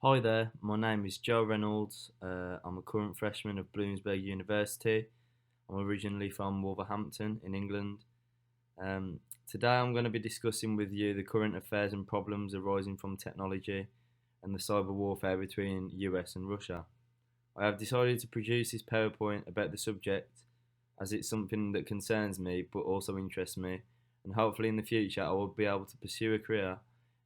Hi there, my name is Joe Reynolds. I'm a current freshman of Bloomsburg University. I'm originally from Wolverhampton in England. Um, Today I'm going to be discussing with you the current affairs and problems arising from technology and the cyber warfare between US and Russia. I have decided to produce this PowerPoint about the subject as it's something that concerns me but also interests me, and hopefully in the future I will be able to pursue a career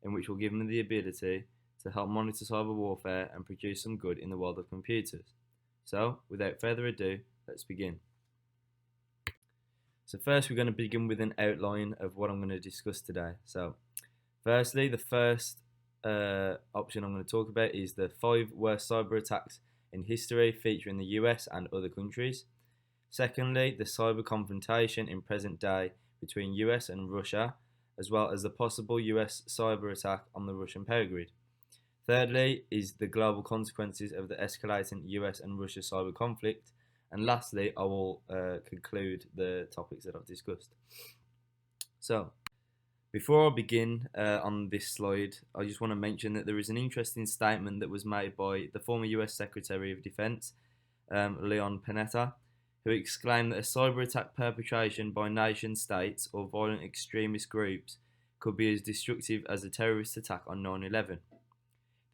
in which will give me the ability to help monitor cyber warfare and produce some good in the world of computers. So, without further ado, let's begin. So, first, we're going to begin with an outline of what I'm going to discuss today. So, firstly, the first option I'm going to talk about is the 5 worst cyber attacks in history featuring the US and other countries. Secondly, the cyber confrontation in present day between US and Russia, as well as the possible US cyber attack on the Russian power grid. Thirdly, is the global consequences of the escalating US and Russia cyber conflict. And lastly, I will conclude the topics that I've discussed. So, before I begin on this slide, I just want to mention that there is an interesting statement that was made by the former US Secretary of Defense, Leon Panetta, who exclaimed that a cyber attack perpetration by nation states or violent extremist groups could be as destructive as a terrorist attack on 9/11.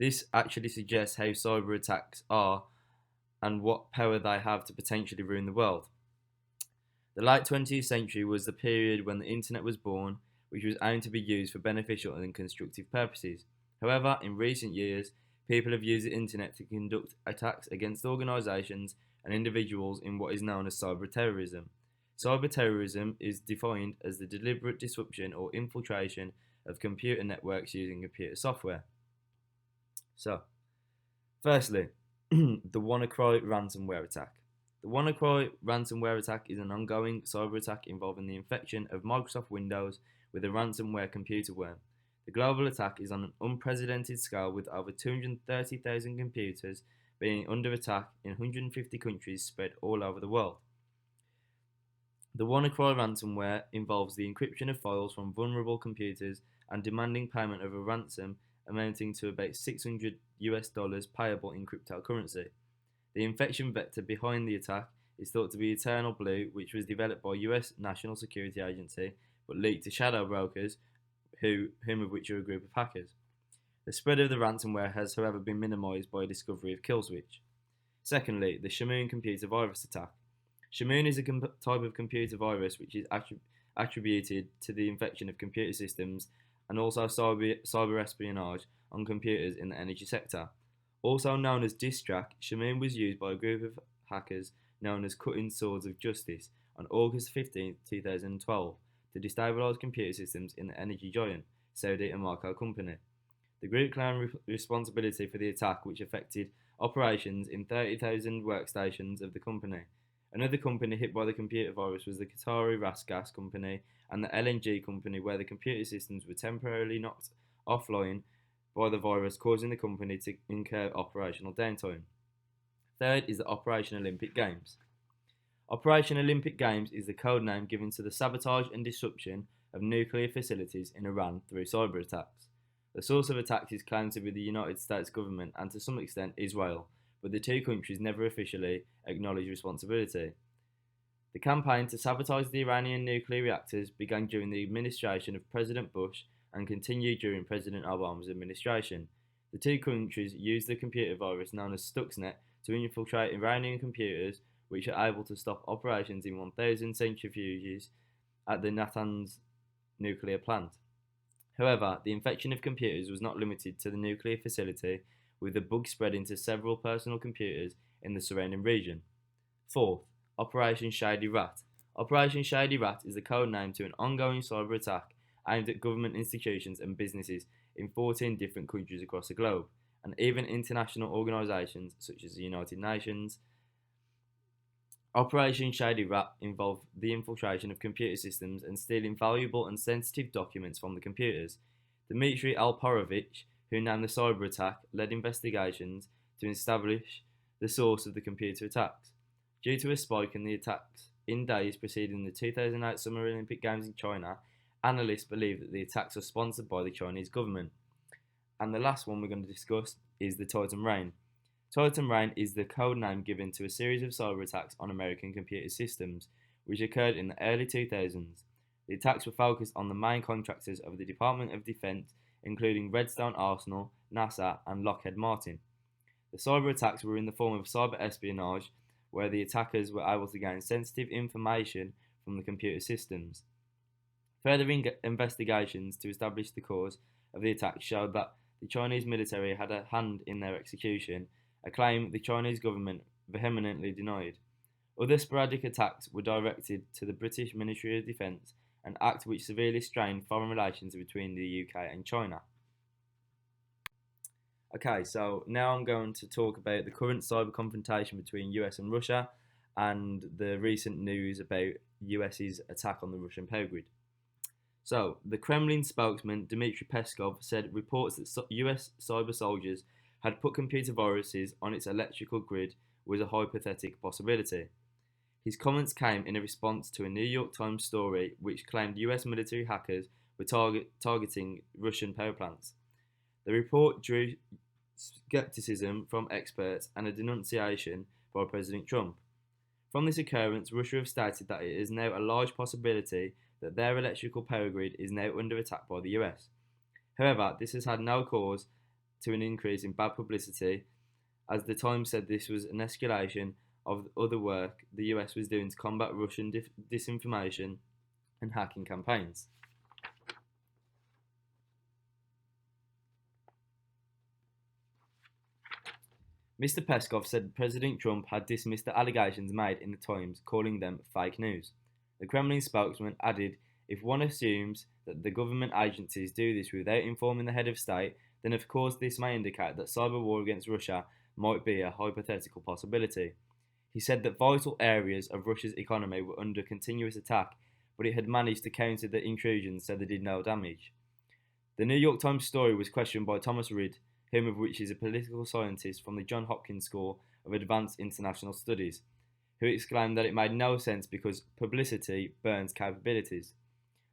This actually suggests how cyber attacks are and what power they have to potentially ruin the world. The late 20th century was the period when the internet was born, which was aimed to be used for beneficial and constructive purposes. However, in recent years, people have used the internet to conduct attacks against organisations and individuals in what is known as cyber terrorism. Cyber terrorism is defined as the deliberate disruption or infiltration of computer networks using computer software. So, firstly, the WannaCry ransomware attack. The WannaCry ransomware attack is an ongoing cyber attack involving the infection of Microsoft Windows with a ransomware computer worm. The global attack is on an unprecedented scale, with over 230,000 computers being under attack in 150 countries spread all over the world. The WannaCry ransomware involves the encryption of files from vulnerable computers and demanding payment of a ransom amounting to about $600 payable in cryptocurrency. The infection vector behind the attack is thought to be Eternal Blue, which was developed by US National Security Agency but leaked to shadow brokers, whom of which are a group of hackers. The spread of the ransomware has, however, been minimised by a discovery of Killswitch. Secondly, the Shamoon computer virus attack. Shamoon is a type of computer virus which is attributed to the infection of computer systems and also cyber espionage on computers in the energy sector. Also known as Distrack, Shamoon was used by a group of hackers known as Cutting Swords of Justice on August 15, 2012 to destabilise computer systems in the energy giant Saudi Aramco company. The group claimed responsibility for the attack, which affected operations in 30,000 workstations of the company. Another company hit by the computer virus was the Qatari Ras Gas company and the LNG company, where the computer systems were temporarily knocked offline by the virus, causing the company to incur operational downtime. Third is the Operation Olympic Games. Operation Olympic Games is the code name given to the sabotage and disruption of nuclear facilities in Iran through cyber attacks. The source of attacks is claimed to be the United States government and to some extent Israel, but the two countries never officially acknowledge responsibility. The campaign to sabotage the Iranian nuclear reactors began during the administration of President Bush and continued during President Obama's administration. The two countries used the computer virus known as Stuxnet to infiltrate Iranian computers, which are able to stop operations in 1,000 centrifuges at the Natanz nuclear plant. However, the infection of computers was not limited to the nuclear facility, with the bug spreading to several personal computers in the surrounding region. Fourth, Operation Shady Rat. Operation Shady Rat is the code name to an ongoing cyber attack aimed at government institutions and businesses in 14 different countries across the globe, and even international organisations such as the United Nations. Operation Shady Rat involved the infiltration of computer systems and stealing valuable and sensitive documents from the computers. Dmitry Alperovich, who named the cyber attack, led investigations to establish the source of the computer attacks. Due to a spike in the attacks in days preceding the 2008 Summer Olympic Games in China, analysts believe that the attacks were sponsored by the Chinese government. And the last one we're going to discuss is the Titan Rain. Titan Rain is the code name given to a series of cyber attacks on American computer systems, which occurred in the early 2000s. The attacks were focused on the main contractors of the Department of Defense, including Redstone Arsenal, NASA, and Lockheed Martin. The cyber attacks were in the form of cyber espionage, where the attackers were able to gain sensitive information from the computer systems. Further investigations to establish the cause of the attack showed that the Chinese military had a hand in their execution, a claim the Chinese government vehemently denied. Other sporadic attacks were directed to the British Ministry of Defence, an act which severely strained foreign relations between the UK and China. Okay, so now I'm going to talk about the current cyber confrontation between US and Russia and the recent news about US's attack on the Russian power grid. So, the Kremlin spokesman Dmitry Peskov said reports that US cyber soldiers had put computer viruses on its electrical grid was a hypothetical possibility. His comments came in a response to a New York Times story which claimed US military hackers were targeting Russian power plants. The report drew skepticism from experts and a denunciation by President Trump. From this occurrence, Russia have stated that it is now a large possibility that their electrical power grid is now under attack by the US. However, this has had no cause to an increase in bad publicity, as the Times said this was an escalation of other work the US was doing to combat Russian disinformation and hacking campaigns. Mr. Peskov said President Trump had dismissed the allegations made in the Times, calling them fake news. The Kremlin spokesman added, if one assumes that the government agencies do this without informing the head of state, then of course this may indicate that cyber war against Russia might be a hypothetical possibility. He said that vital areas of Russia's economy were under continuous attack, but it had managed to counter the intrusions so they did no damage. The New York Times story was questioned by Thomas Rid, whom of which is a political scientist from the Johns Hopkins School of Advanced International Studies, who exclaimed that it made no sense because publicity burns capabilities.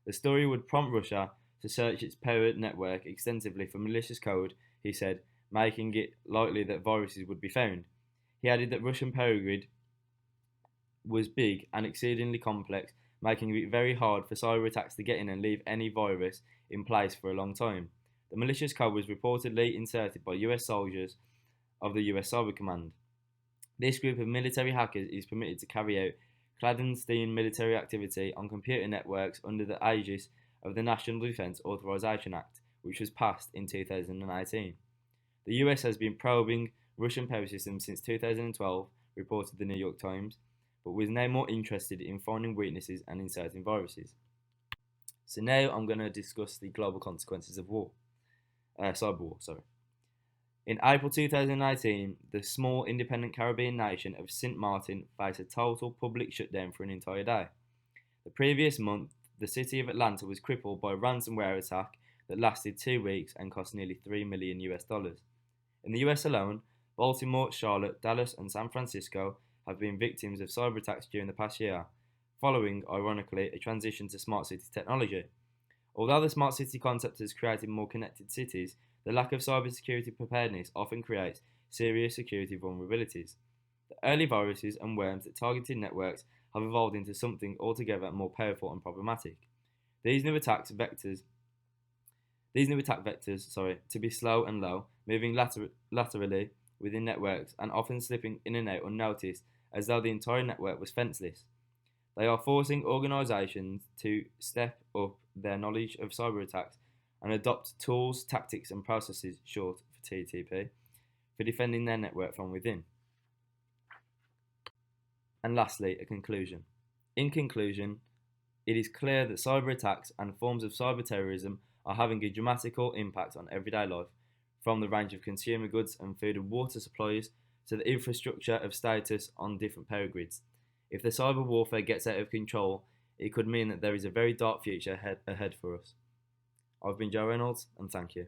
The story would prompt Russia to search its power network extensively for malicious code, he said, making it likely that viruses would be found. He added that Russian power grid was big and exceedingly complex, making it very hard for cyber attacks to get in and leave any virus in place for a long time. The malicious code was reportedly inserted by US soldiers of the US Cyber Command. This group of military hackers is permitted to carry out clandestine military activity on computer networks under the aegis of the National Defense Authorization Act, which was passed in 2018. The US has been probing Russian power systems since 2012, reported the New York Times, but was now more interested in finding weaknesses and inserting viruses. So now I'm going to discuss the global consequences of cyber war. In April 2019, the small independent Caribbean nation of Sint Maarten faced a total public shutdown for an entire day. The previous month, the city of Atlanta was crippled by a ransomware attack that lasted 2 weeks and cost nearly $3 million. In the US alone, Baltimore, Charlotte, Dallas, and San Francisco have been victims of cyber attacks during the past year, following, ironically, a transition to smart city technology. Although the smart city concept has created more connected cities, the lack of cybersecurity preparedness often creates serious security vulnerabilities. The early viruses and worms that targeted networks have evolved into something altogether more powerful and problematic. These new attack vectors, to be slow and low, moving laterally within networks and often slipping in and out unnoticed as though the entire network was fenceless. They are forcing organisations to step up their knowledge of cyber attacks and adopt tools, tactics and processes, short for TTP, for defending their network from within. And lastly, a conclusion. In conclusion, it is clear that cyber attacks and forms of cyber terrorism are having a dramatical impact on everyday life, from the range of consumer goods and food and water supplies to the infrastructure of status on different power grids. If the cyber warfare gets out of control, it could mean that there is a very dark future ahead for us. I've been Joe Reynolds, and thank you.